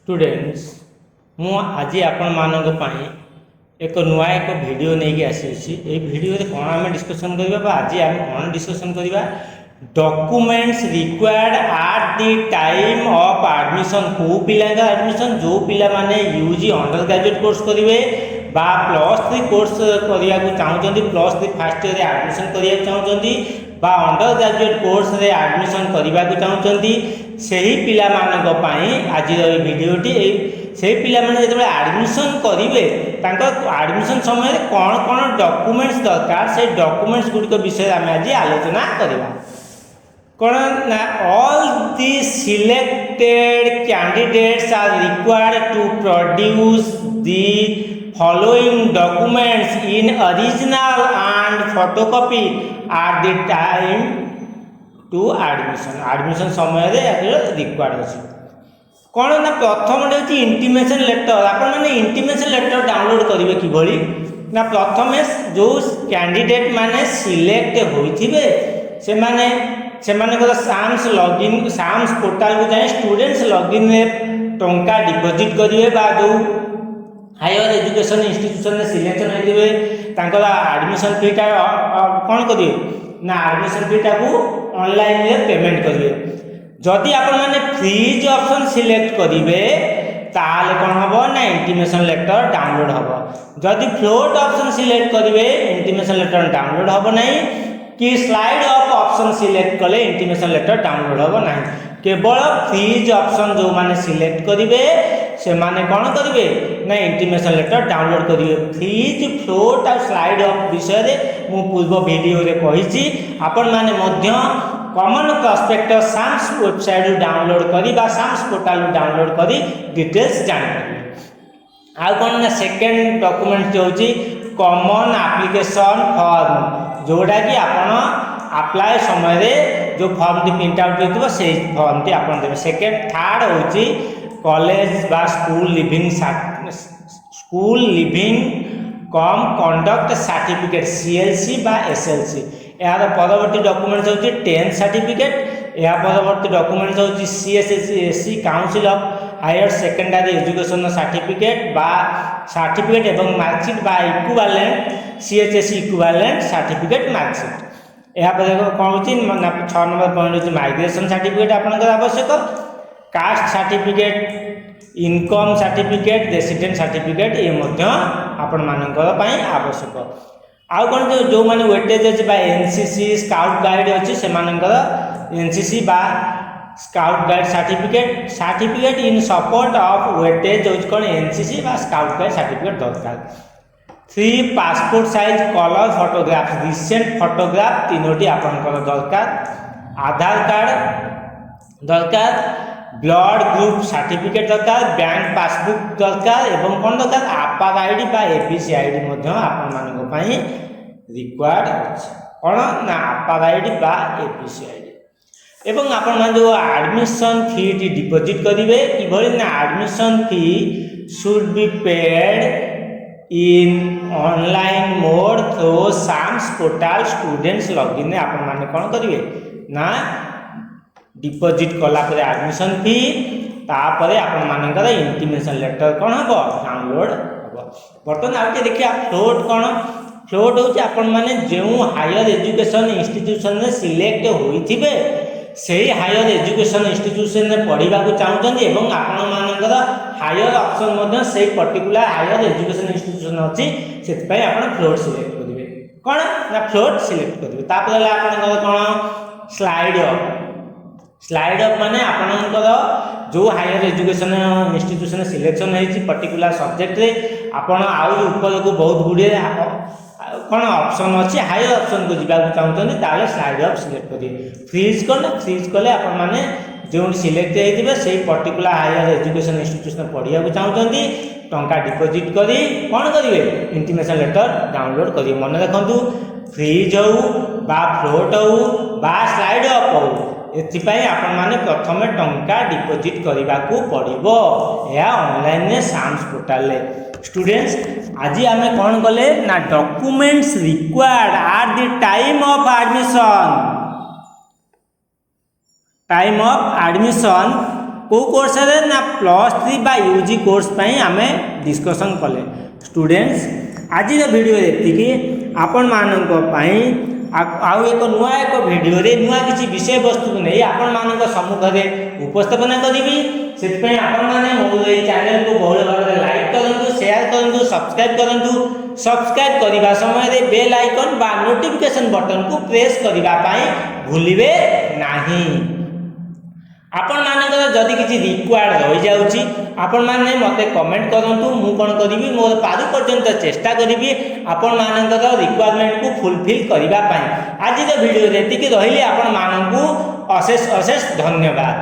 Students मु आज आपण मानक पाई एक नुआ एक वीडियो नहीं आसी वीडियो कौन आम डिस्कसन करवा आज आम कौन डिस्कसन करवा documents required at the time of admission को पिला एडमिशन जो पिला माने यूजी अंडर ग्रेजुएट कोर्स करेंगे बा +3 कोर्स करने को चाहते +3 फर्स्ट ईयर एडमिशन करने चाहते बा अंडर ग्रेजुएट कोर्स रे एडमिशन करने को चाहते सही पिला मानक पाई आज वीडियोटी से पिला माने जब एडमिशन करेंगे एडमिशन समय कौन कौन डॉक्यूमेंट्स दरकार से डॉक्यूमेंट्स गुड़िक विषय आम आज आलोचना करवा कौन ना all the selected candidates are required to produce the following documents in original and photocopy at the time to admission समय रिक्वायर्ड अच्छी कौन ना प्रथम हूँ इंटीमेशन लेटर आपण इंटीमेशन लेटर डाउनलोड करेंगे किभली ना प्रथम जो कैंडिडेट माने सिलेक्ट होइथिबे से साम्स लॉगिन साम्स पोर्टाल को जाए स्टूडेंट्स लॉगिन रे टंका डिपोजिट करेंगे बा जो हायर एजुकेशन इंस्टीट्यूशन सिलेक्शन होते एडमिशन फीटा कौन करेंगे ना एडमिशन फीटा को ऑनलाइन रे पेमेंट करेंगे जदि आपण माने फ्रीज ऑप्शन सिलेक्ट करेंगे ताले कौन हम ना इंटीमेशन लेटर डाउनलोड हम जदि फ्लोट ऑप्शन सिलेक्ट करेंगे इंटीमेशन लेटर डाउनलोड हम नहीं कि स्लाइड ऑफ ऑप्शन सिलेक्ट कले इंटीमेशन लेटर डाउनलोड हम नहीं केवल फ्रीज ऑप्शन जो माने सिलेक्ट करेंगे से माने कौन करेंगे ना इंटीमेशन लेटर डाउनलोड करेंगे फ्रीज फ्लोट और स्लाइड ऑफ विषय मु पूर्व वीडियो रे कही आपण माने मध्य common prospectus SAMS website download करी बा साम्स पोर्टल डाउनलोड करी डिटेल्स जान पारे आ कौन ना सेकेंड डॉक्यूमेंट होची कॉमन एप्लिकेशन फॉर्म जोड़ा कि आपण अप्लाई समय रे जो फॉर्म टी प्रिंट आउट होइतो से फॉर्म टी आपण देबे सेकेंड थर्ड होची कॉलेज बा स्कूल लिविंग कम कंडक्ट सर्टिफिकेट सीएलसी बा एसएलसी यार परवर्ती डॉक्यूमेंट्स होची 10th सर्टिफिकेट या परवर्ती डॉक्यूमेंट्स होची CSC council of higher secondary education certificate बा सर्टिफिकेट एवं मार्कशीट बा equivalent CHSC equivalent certificate mark sheet या पर कौन होची 6 नंबर पॉइंट होची माइग्रेशन सर्टिफिकेट आपनकर आवश्यक caste certificate income certificate resident certificate ये मध्य आपण मानकर पई आवश्यक आउ कौन जो माने वेटेज अच्छे बा एनसीसी स्काउट गाइड अच्छी से एनसीसी बा scout guide certificate in support of weightage होची कौन एनसीसी बा स्काउट गाइड सर्टिफिकेट दरकार 3 passport size colour photograph recent photograph तीनोटी आपनकर दरकार आधार कार्ड दरकार ब्लड ग्रुप सर्टिफिकेट दरकार बैंक पासबुक दरकार एवं कौन दरकार आपार आईडी बा एपीसी आईडी मध्य आपण मानक पई रिक्वायर्ड अछि कौन ना आपार आईडी बा एपीसी आईडी एवं आपण मान जो एडमिशन फी टी डिपॉजिट करिवे किभली ना admission fee should be paid in online mode through SAMS portal students login आपण माने कौन करिवे ना डिपोजिट कला पर एडमिशन फी तापर आपण मानकर इंटीमेशन लेटर कौन हम डाउनलोड हम बर्तमान आगे देखिए फ्लोट कौन फ्लोट हूँ आपण मैंने जो हायर एजुकेशन इंस्टीट्यूशन में सिलेक्ट होइथिबे सेही हायर एजुकेशन इंस्टीट्यूशन में पढ़ा चाहते एवं आपण मानकर हायर ऑप्शन मध्य से पर्टिकुलर हायर एजुकेशन इंस्टीट्यूशन अच्छी से फ्लोट सिलेक्ट करेंगे कौन ना फ्लोट सिलेक्ट करेंगे तापर आपंकर कौन स्लाइड अप माने आपनकर जो हायर एजुकेशन इंस्टीट्यूशन सिलेक्शन होती पर्टिकुलर सब्जेक्ट रे आपण आउ ऊपर को बहुत गुड़े कौन ऑप्शन अच्छी हायर ऑप्शन को जावाक चाहते ताले स्लाइड अप सिलेक्ट करेंगे फ्रीज कले फ्रीज कले आपण माने जो सिलेक्ट होइथिबे से पर्टिकुलर हायर एजुकेशन इंस्टीट्यूशन पढ़िया चाहते टंका डिपोजिट करी कौन करेंगे इंटीमेशन लेटर डाउनलोड करेंगे मन रखु फ्रीज हो बा फ्लोट हो बा स्लाइड अप हो एथिपाई आपण माने प्रथमे टंका डिपोजिट करने को पड़ो या ऑनलाइन ने साम्स पोर्टल स्टूडेंट्स आज आम कौन कले ना documents required at the time of admission को कोर्स ना +3 बा यूजी कोर्स आम डिस्कसन कले स्टूडेंट्स आज वीडियो ये आपण मानी आउ एक नुआ एक वीडियो रे नुआ किसी विषय वस्तु को नहीं आपण मान सम्मुख में उपस्थापन करी से आपण मैंने मो चैनल को बहुल भाव में लाइक करूँ शेयर करूँ सब्सक्राइब करूँ सब्सक्राइब करने समय बेल आइकन बा नोटिफिकेशन बटन को प्रेस करने भूलिबे नहीं। आपण मानकर जदि किसी रिक्वायर्ड रही जाउची आपण माने मते कमेंट करंतु मु कोन करिवि मोर पारु पर्यंत चेष्टा करिवि आपण मानकर रिक्वायरमेंट को फुलफिल करिबा पई। आज वीडियो रेतिकी रहिले आपण मानकु अशेष अशेष धन्यवाद।